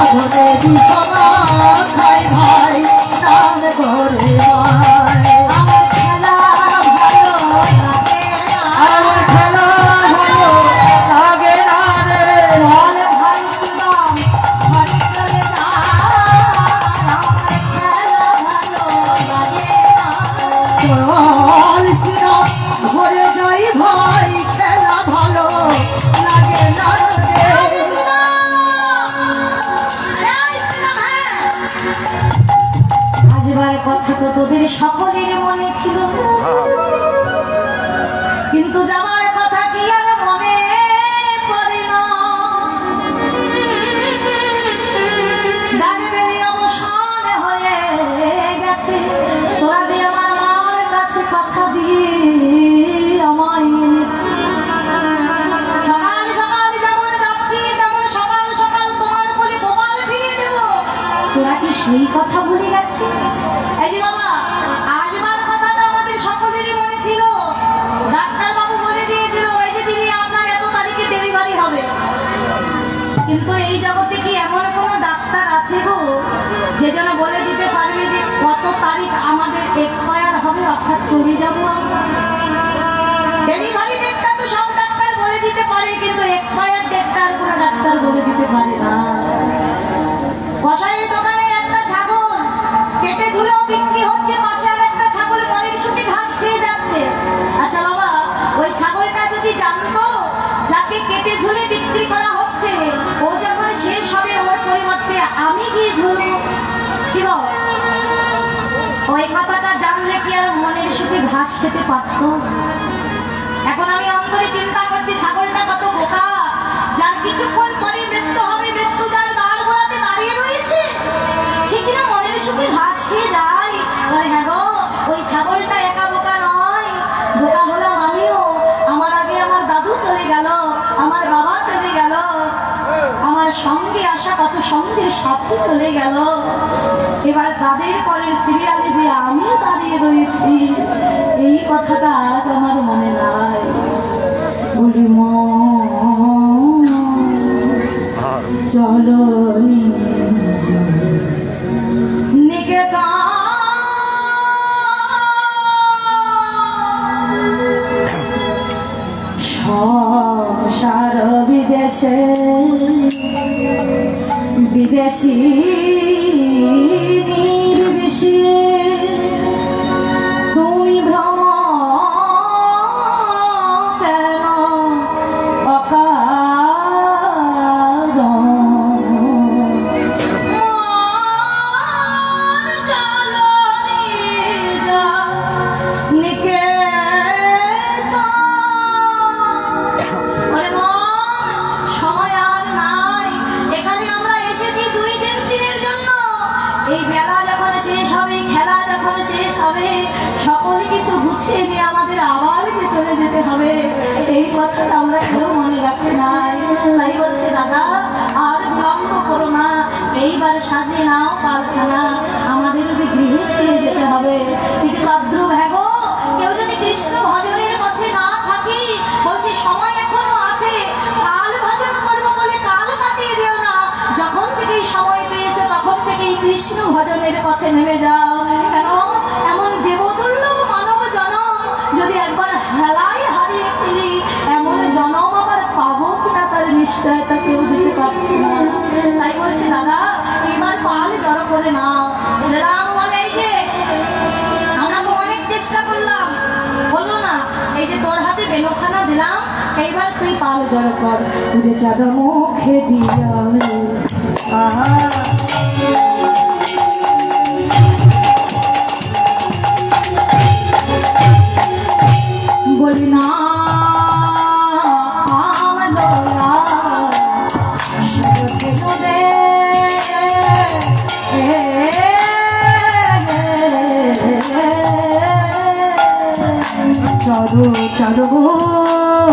ঘরে বিষমা খাই ভাই নাম করে ভাই আমার খেলা ভালো লাগে আমার খেলা ভালো লাগে না রে বল ভাই সুদাম ঘরে চলে যা আমার খেলা ভালো লাগে না বল সুদাম ঘরে যাই ভাই খেলা ভালো লাগে না রে আজবার কথা তো তোদের সকলের মনে ছিল কিন্তু যাওয়ার কথা কি আর মনে পড়ে না দাঁড়িয়ে অবসান হয়ে গেছে তোরা যে আমার মার কাছে কথা দিয়ে আমায় এনেছিস সকাল সকাল যেমন যাচ্ছি তেমন সকাল সকাল তোমার বলে গোপাল ফিরিয়ে দেব তোরা কি সেই কথা ভুলে গেছিস এই যে বাবা আজবার কথাটা আমাদের সকলেরই মনে ছিল ডাক্তার বাবু বলে দিয়েছিল ওই যে দিদি আপনার এত তারিখে ডেলিভারি হবে কিন্তু এই জগতে কি এমন কোনো ডাক্তার আছে গো যে যেন বলে দিতে পারবে যে কত তারিখ আমাদের এক্সপায়ার হবে অর্থাৎ চলে যাবো আমরা ডেলিভারি ডেটটা তো সব ডাক্তার বলে দিতে পারে কিন্তু এক্সপায়ার ডেটটা আর কোনো ডাক্তার বলে দিতে পারে না কসাইয়ের দোকানে একটা ছাগল কেটে ঝুলেও বিক্রি হচ্ছে পাশে আর একটা ছাগল মনের সুখে ঘাস খেয়ে যাচ্ছে আচ্ছা বাবা ওই ছাগলটা যদি জানতো যাকে কেটে ঝুলে বিক্রি করা হচ্ছে ও যখন শেষ হবে ওর পরিবর্তে আমি গিয়ে ঝুলবো কি গো ওই কথাটা জানলে কি আর মনের সুখে ঘাস খেতে পারতো এখন আমি অন্তরে চিন্তা করছি ছাগলটা কত বোকা যার কিছুক্ষণ পরে মৃত্যু হবে মৃত্যু যার দাঁড় গোড়াতে দাঁড়িয়ে রয়েছে সে কিনা মনের সুখে ঘাস খেয়ে যায় হ্যাঁ গো ওই ছাগলটা একা বোকা নয় বোকা হলাম আমিও আমার আগে আমার দাদু চলে গেল আমার বাবা চলে গেল আমার সঙ্গে আসা কত সঙ্গের সাথী চলে গেল এবার তাদের পরের সিরিয়ালে যে আমি দাঁড়িয়ে রয়েছি এই কথাটা আজ আমার মনে নাই বলি চলো সংসার বিদেশে বিদেশি নির্বিশে তুমি ভ্রম কেন সকল কিছু গুছিয়ে নিয়ে আমাদের আবার চলে যেতে হবে এই কথাটা আমরা কেউ মনে রাখি নাই তাই বলছে দাদা আর বিলম্ব করো না এইবার সাজিয়ে নাও পালখানা আমাদেরও যে গৃহে ফিরে যেতে হবে কিন্তু ভদ্র ভেগো কেউ যদি কৃষ্ণ ভজনের পথে না থাকি বলছে সময় এখনো আছে কাল ভজন করবো বলে কাল কাটিয়ে দিও না যখন থেকেই সময় পেয়েছো তখন থেকেই কৃষ্ণ ভজনের পথে নেমে যাও কেন এমন দেবদুর্লভ মানব জনম যদি একবার হেলায় হারিয়ে ফেলি এমন জনম আবার পাবো কিনা তার নিশ্চয়তা কেউ দিতে পারছি না তাই বলছি দাদা এবার পাল জড়ো করে নাও রাম বলে এই যে আমরা তো অনেক চেষ্টা করলাম বললো না এই যে তোর হাতে বেনখানা দিলাম এইবার তুই পাল জড়ো কর বুঝে চাঁদ মুখে দিয়া বলি না চাঁদ চাঁদ দিয়া